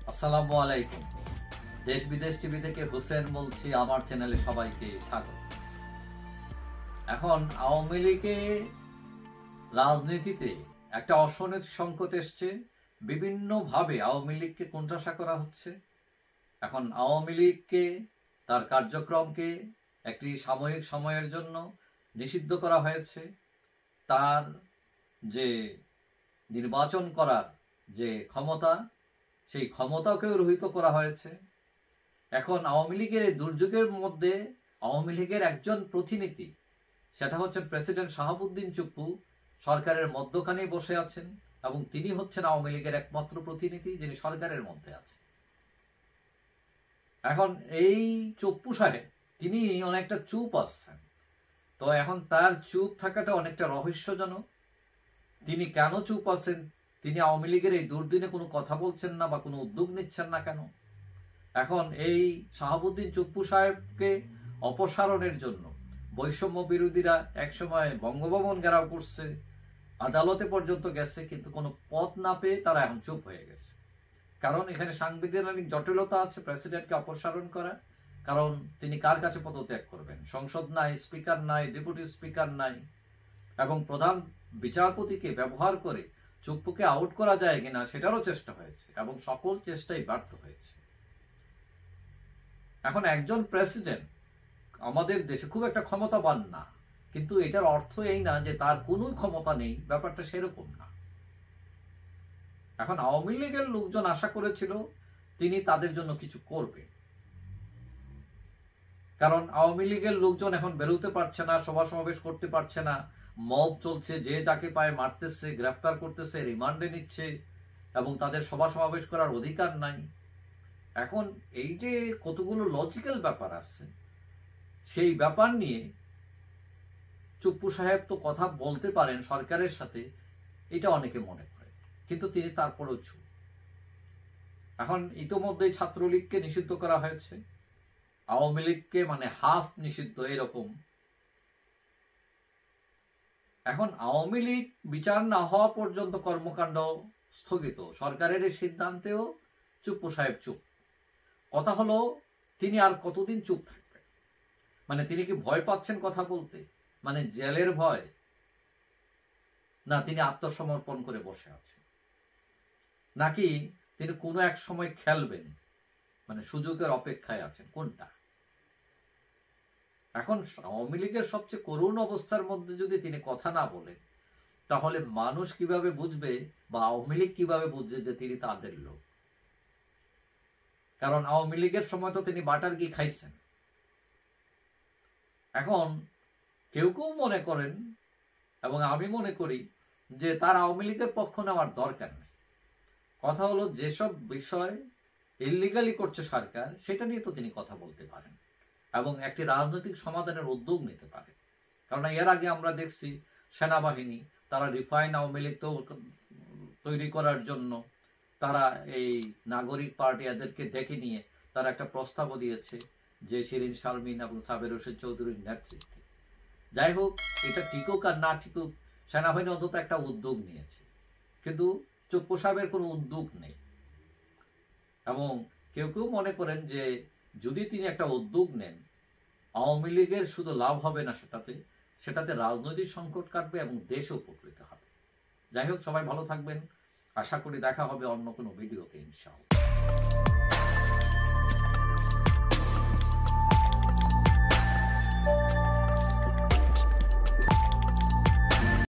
আসসালামু আলাইকুম। দেশ বিদেশ টিভি থেকে হোসেন বলছি। আমার চ্যানেলে সবাইকে স্বাগত। এখন আওয়ামী লীগে রাজনীতিতে একটা অর্থনৈতিক সংকট এসছে। বিভিন্নভাবে আওয়ামী লীগকে কোণঠাসা করা হচ্ছে। এখন আওয়ামী লীগকে তার কার্যক্রমকে একটি সাময়িক সময়ের জন্য নিষিদ্ধ করা হয়েছে। তার যে নির্বাচন করার যে ক্ষমতা, সেই ক্ষমতাকেও রহিত করা হয়েছে। এখন আওয়ামী লীগের এই দুর্যোগের মধ্যে আওয়ামী লীগের একজন প্রতিনিধি, সেটা হচ্ছে প্রেসিডেন্ট শাহাবুদ্দিন চুপ্পু, সরকারের মধ্যখানে বসে আছেন এবং তিনি হচ্ছেন আওয়ামী লীগের একমাত্র প্রতিনিধি যিনি সরকারের মধ্যে আছেন। এখন এই চুপ্পু সাহেব তিনি অনেকটা চুপ আছেন। তো এখন তার চুপ থাকাটা অনেকটা রহস্যজনক। তিনি কেন চুপ আছেন? তিনি আওয়ামী লীগের এই দুর্দিনে কোনো কথা বলছেন না বা কোনো উদ্যোগ নিচ্ছেন না কেন? এখন এই শাহাবুদ্দিন চুপ্পু সাহেবকে অপসারণের জন্য বৈষম্য বিরোধীরা একসময় বঙ্গভবন ঘেরাও করছে, আদালতে পর্যন্ত গেছে, কিন্তু কোনো পথ না পেয়ে তারা এখন চুপ হয়ে গেছে। কারণ এখানে সাংবিধানিক জটিলতা আছে প্রেসিডেন্টকে অপসারণ করা। কারণ তিনি কার কাছে পদত্যাগ করবেন? সংসদ নাই, স্পিকার নাই, ডেপুটি স্পিকার নাই, এবং প্রধান বিচারপতিকে ব্যবহার করে চুপ্পুকে আউট করা যায় কিনা সেটারও চেষ্টা হয়েছে এবং সকল চেষ্টাই ব্যর্থ হয়েছে। এখন একজন প্রেসিডেন্ট আমাদের দেশে খুব একটা ক্ষমতাবান না, কিন্তু এটার অর্থ এই না যে তার কোনো ক্ষমতা নেই, ব্যাপারটা সেরকম না। এখন আওয়ামী লীগের লোকজন আশা করেছিল তিনি তাদের জন্য কিছু করবে, কারণ আওয়ামী লীগের লোকজন এখন বেরোতে পারছে না, সভা সমাবেশ করতে পারছে না, মব চলছে, যে যাকে পায় মারতেছে, গ্রেফতার করতেছে, রিমান্ডে নিচ্ছে, এবং তাদের সভা সমাবেশ করার অধিকার নাই। এখন এই যে কতগুলো লজিক্যাল ব্যাপার আছে, সেই ব্যাপার নিয়ে চুপ্পু সাহেব তো কথা বলতে পারেন সরকারের সাথে, এটা অনেকে মনে করে, কিন্তু তিনি তারপরেও চুপ। এখন ইতোমধ্যেই ছাত্রলীগকে নিষিদ্ধ করা হয়েছে, আওয়ামী লীগকে মানে হাফ নিষিদ্ধ এরকম। এখন আওয়ামী লীগ বিচার না হওয়া পর্যন্ত কর্মকাণ্ড স্থগিত, সরকারের এই সিদ্ধান্তেও চুপ্পু সাহেব চুপ। কথা হলো তিনি আর কতদিন চুপ থাকবেন? মানে তিনি কি ভয় পাচ্ছেন কথা বলতে, মানে জেলের ভয়, না তিনি আত্মসমর্পণ করে বসে আছেন, নাকি তিনি কোনো এক সময় খেলবেন, মানে সুযোগের অপেক্ষায় আছেন, কোনটা? এখন আওয়ামী লীগের সবচেয়ে করুণ অবস্থার মধ্যে যদি তিনি কথা না বলেন, তাহলে মানুষ কিভাবে বুঝবে বা আওয়ামী লীগ কিভাবে বুঝবে যে তিনি তাদের লোক? কারণ আওয়ামী লীগের সময় তো তিনি বাটার ঘি খাইছেন। এখন কেউ কেউ মনে করেন, এবং আমি মনে করি, যে তার আওয়ামী লীগের পক্ষ নেওয়ার দরকার নেই। কথা হলো যেসব বিষয় ইল্লিগালি করছে সরকার, সেটা নিয়ে তো তিনি কথা বলতে পারেন এবং একটি রাজনৈতিক সমাধানের উদ্যোগ নিতে পারেন। কারণ এর আগে আমরা দেখছি সেনাবাহিনী তারা রিফাইন আওয়ামী লীগ তৈরি করার জন্য তারা এই নাগরিক পার্টি এদেরকে ডেকে নিয়ে তারা একটা প্রস্তাবও দিয়েছে, যে শিরিন শারমিন এবং সাবের হোসেন চৌধুরীর নেতৃত্বে। যাই হোক, এটা ঠিকুক আর না ঠিকুক, সেনাবাহিনী অন্তত একটা উদ্যোগ নিয়েছে, কিন্তু চুপ্পু সাহেবের কোনো উদ্যোগ নেই। এবং কেউ কেউ মনে করেন যে যদি তিনি একটা উদ্যোগ নেন, আওয়ামী লীগের শুধু লাভ হবে না, সেটাতে রাজনৈতিক সংকট কাটবে এবং দেশও উপকৃত হবে। যাই হোক, সবাই ভালো থাকবেন। আশা করি দেখা হবে অন্য কোনো ভিডিওতে, ইনশাআল্লাহ।